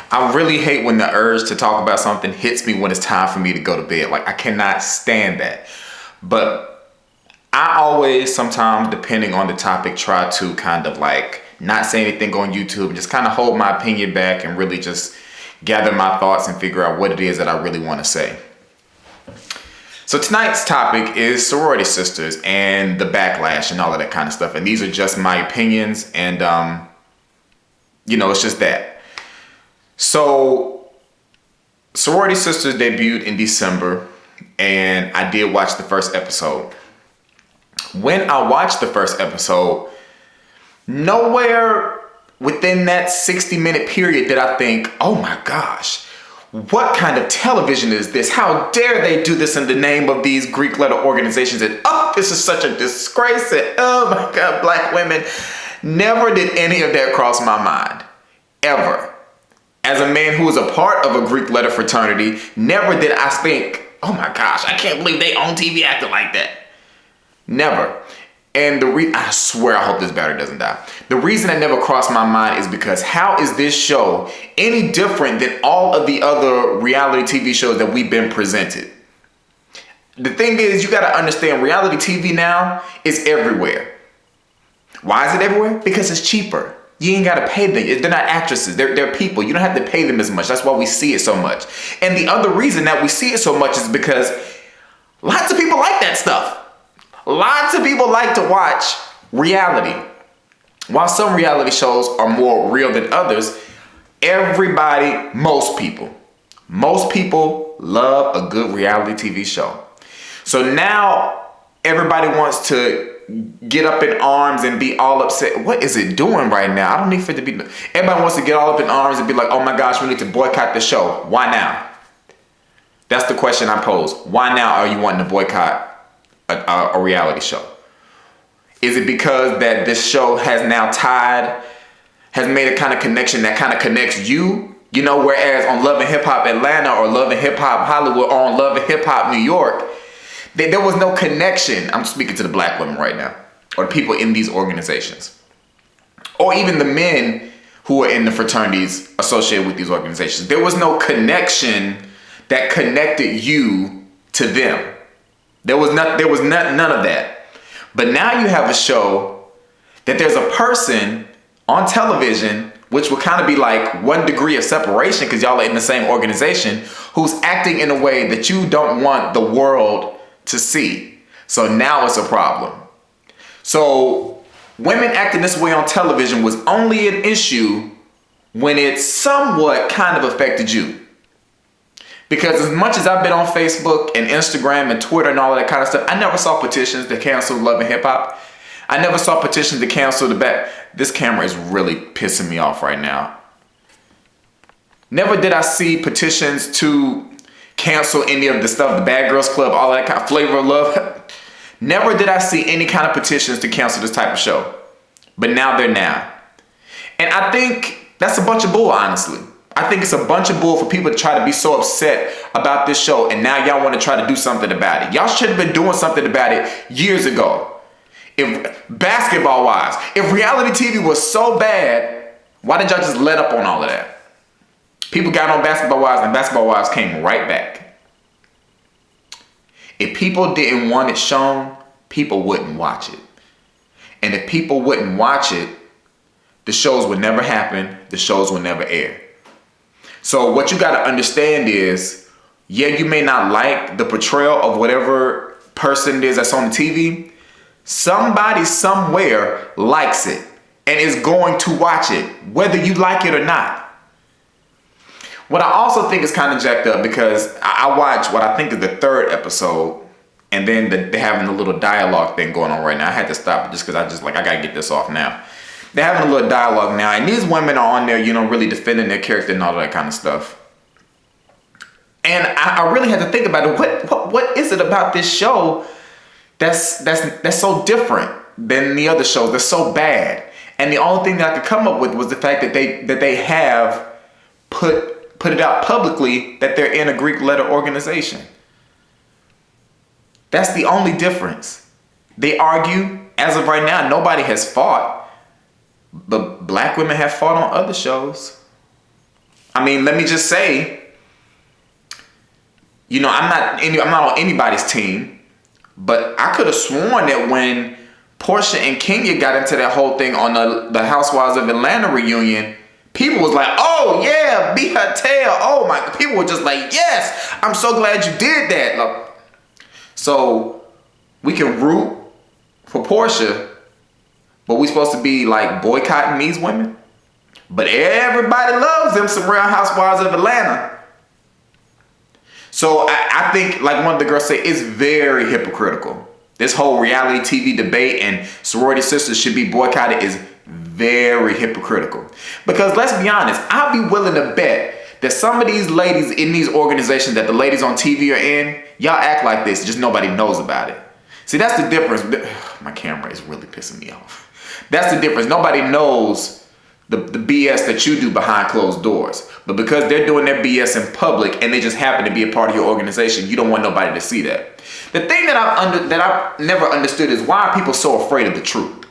I really hate when the urge to talk about something hits me when it's time for me to go to bed. Like, I cannot stand that. But I always, sometimes, depending on the topic, try to kind of like not say anything on YouTube, just kind of hold my opinion back and really just gather my thoughts and figure out what it is that I really want to say. So tonight's topic is sorority sisters and the backlash and all of that kind of stuff. And these are just my opinions, and it's just that. So Sorority Sisters debuted in December, and I did watch the first episode. When I watched the first episode, nowhere within that 60-minute period did I think, oh my gosh, what kind of television is this? How dare they do this in the name of these Greek letter organizations? And oh, this is such a disgrace. And oh my God, black women. Never did any of that cross my mind, ever. As a man who was a part of a Greek letter fraternity, never did I think, oh my gosh, I can't believe they on TV acting like that. Never. And I swear, I hope this battery doesn't die. The reason that never crossed my mind is because how is this show any different than all of the other reality TV shows that we've been presented? The thing is, you got to understand, reality TV now is everywhere. Why is it everywhere? Because it's cheaper. You ain't got to pay them. They're not actresses. They're people. You don't have to pay them as much. That's why we see it so much. And the other reason that we see it so much is because lots of people like that stuff. Lots of people like to watch reality. While some reality shows are more real than others, most people love a good reality TV show. So now everybody wants to get up in arms and be all upset. What is it doing right now? I don't need for it to be. Everybody wants to get all up in arms and be like, oh my gosh, we need to boycott the show. Why now? That's the question I pose. Why now are you wanting to boycott a reality show? Is it because that this show has made a kind of connection that kind of connects you? You know, whereas on Love and Hip Hop Atlanta or Love and Hip Hop Hollywood or on Love and Hip Hop New York, there was no connection. I'm speaking to the black women right now, or the people in these organizations, or even the men who are in the fraternities associated with these organizations. There was no connection that connected you to them. There was none of that. But now you have a show that there's a person on television, which will kind of be like 1 degree of separation because y'all are in the same organization, who's acting in a way that you don't want the world to see. So now it's a problem. So women acting this way on television was only an issue when it somewhat kind of affected you. Because as much as I've been on Facebook and Instagram and Twitter and all of that kind of stuff, I never saw petitions to cancel Love and Hip Hop. I never saw petitions to cancel the back. This camera is really pissing me off right now. Never did I see petitions to cancel any of the stuff, the Bad Girls Club, all that kind of Flavor of Love. Never did I see any kind of petitions to cancel this type of show. But now they're now. And I think that's a bunch of bull, honestly. I think it's a bunch of bull for people to try to be so upset about this show, and now y'all want to try to do something about it. Y'all should have been doing something about it years ago. If basketball-wise, if reality TV was so bad, why did y'all just let up on all of that? People got on Basketball Wives, and Basketball Wives came right back. If people didn't want it shown, people wouldn't watch it. And if people wouldn't watch it, the shows would never happen. The shows would never air. So what you got to understand is, yeah, you may not like the portrayal of whatever person it is that's on the TV. Somebody somewhere likes it and is going to watch it, whether you like it or not. What I also think is kind of jacked up, because I watched what I think is the 3rd episode, and then they're having a little dialogue thing going on right now. I had to stop it just because I got to get this off now. They're having a little dialogue now, and these women are on there, really defending their character and all that kind of stuff. And I really had to think about it. What is it about this show that's so different than the other shows? That's so bad. And the only thing that I could come up with was the fact that they have put it out publicly that they're in a Greek letter organization. That's the only difference. They argue. As of right now, nobody has fought. But black women have fought on other shows. I mean, let me just say, you know, I'm not on anybody's team, but I could have sworn that when Portia and Kenya got into that whole thing on the Housewives of Atlanta reunion, people was like, oh yeah, beat her tail. Oh my, people were just like, yes, I'm so glad you did that. Like, so we can root for Portia, but we supposed to be like boycotting these women? But everybody loves them some Real Housewives of Atlanta. So I think, like one of the girls say, it's very hypocritical. This whole reality TV debate and sorority sisters should be boycotted is very hypocritical. Because let's be honest, I'll be willing to bet that some of these ladies in these organizations that the ladies on TV are in, y'all act like this, just nobody knows about it. See, that's the difference. My camera is really pissing me off. That's the difference. Nobody knows the BS that you do behind closed doors. But because they're doing their BS in public and they just happen to be a part of your organization, you don't want nobody to see that. The thing that I've never understood is why are people so afraid of the truth?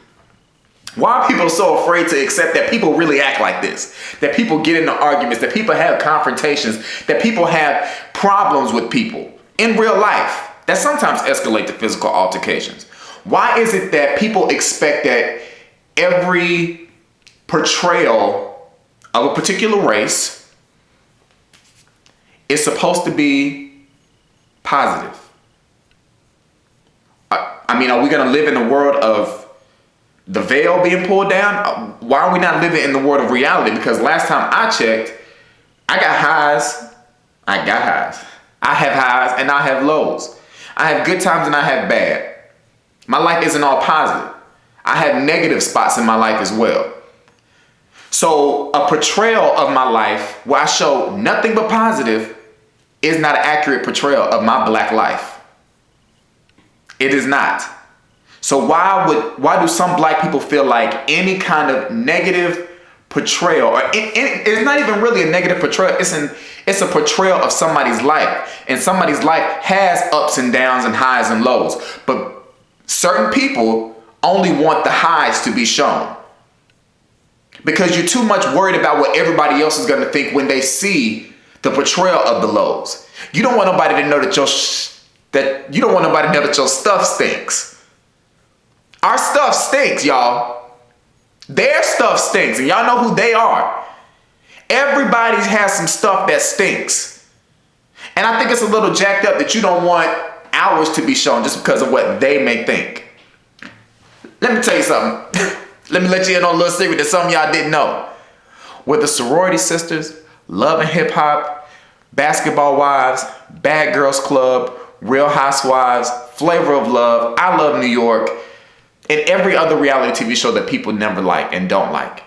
Why are people so afraid to accept that people really act like this? That people get into arguments, that people have confrontations, that people have problems with people in real life that sometimes escalate to physical altercations. Why is it that people expect that every portrayal of a particular race is supposed to be positive? I mean, are we going to live in a world of the veil being pulled down? Why are we not living in the world of reality? Because last time I checked, I got highs. I have highs and I have lows. I have good times and I have bad. My life isn't all positive. I have negative spots in my life as well. So a portrayal of my life where I show nothing but positive is not an accurate portrayal of my black life. It is not. So why do some black people feel like any kind of negative portrayal, or it's not even really a negative portrayal, it's a portrayal of somebody's life, and somebody's life has ups and downs and highs and lows, but certain people only want the highs to be shown because you're too much worried about what everybody else is going to think when they see the portrayal of the lows. You don't want nobody to know that your stuff stinks. Our stuff stinks, y'all. Their stuff stinks, and y'all know who they are. Everybody has some stuff that stinks. And I think it's a little jacked up that you don't want ours to be shown just because of what they may think. Let me tell you something. Let me let you in on a little secret that some of y'all didn't know. With the sorority sisters, Love and Hip Hop, Basketball Wives, Bad Girls Club, Real Housewives, Flavor of Love, I Love New York, and every other reality TV show that people never like and don't like.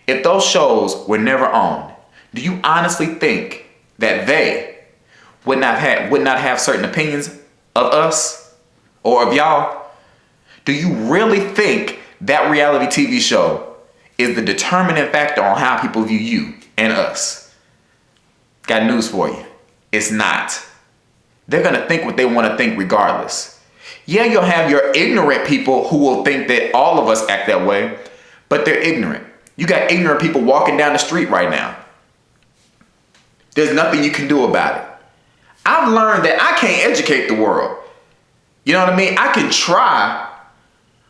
If those shows were never on, do you honestly think that they would not have certain opinions of us or of y'all? Do you really think that reality TV show is the determining factor on how people view you and us? Got news for you. It's not. They're going to think what they want to think regardless. Yeah, you'll have your ignorant people who will think that all of us act that way, but they're ignorant. You got ignorant people walking down the street right now. There's nothing you can do about it. I've learned that I can't educate the world. You know what I mean? I can try,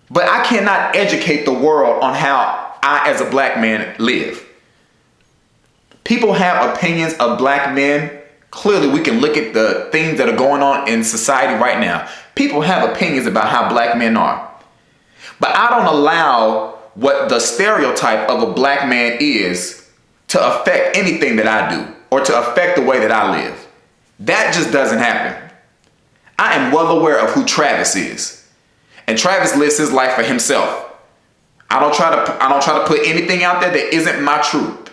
but I cannot educate the world on how I, as a black man, live. People have opinions of black men. Clearly, we can look at the things that are going on in society right now. People have opinions about how black men are. But I don't allow what the stereotype of a black man is to affect anything that I do or to affect the way that I live. That just doesn't happen. I am well aware of who Travis is. And Travis lives his life for himself. I don't try to put anything out there that isn't my truth.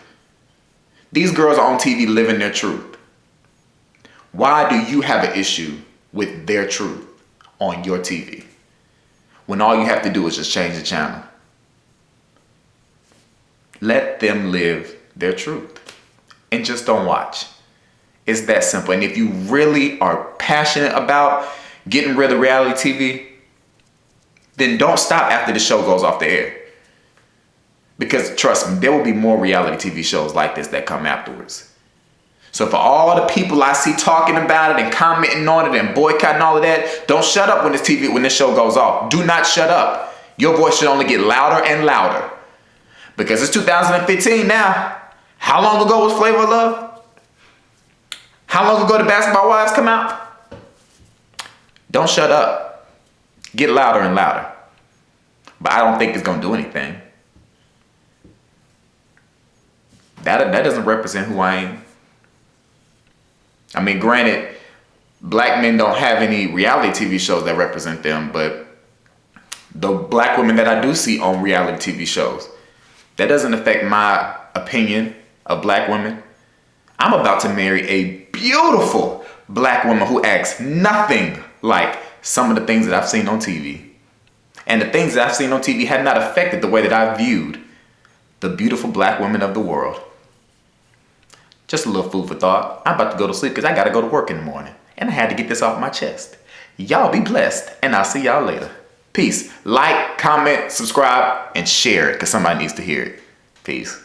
These girls are on TV living their truth. Why do you have an issue with their truth on your TV when all you have to do is just change the channel? Let them live their truth and just don't watch. It's that simple. And if you really are passionate about getting rid of reality TV, then don't stop after the show goes off the air. Because trust me, there will be more reality TV shows like this that come afterwards. So for all the people I see talking about it and commenting on it and boycotting all of that, don't shut up when this show goes off. Do not shut up. Your voice should only get louder and louder. Because it's 2015 now. How long ago was Flavor of Love? How long ago did Basketball Wives come out? Don't shut up. Get louder and louder. But I don't think it's going to do anything. That doesn't represent who I am. I mean, granted, black men don't have any reality TV shows that represent them, but the black women that I do see on reality TV shows, that doesn't affect my opinion of black women. I'm about to marry a beautiful black woman who acts nothing like some of the things that I've seen on TV. And the things that I've seen on TV have not affected the way that I viewed the beautiful black women of the world. Just a little food for thought. I'm about to go to sleep because I got to go to work in the morning. And I had to get this off my chest. Y'all be blessed, and I'll see y'all later. Peace. Like, comment, subscribe, and share it because somebody needs to hear it. Peace.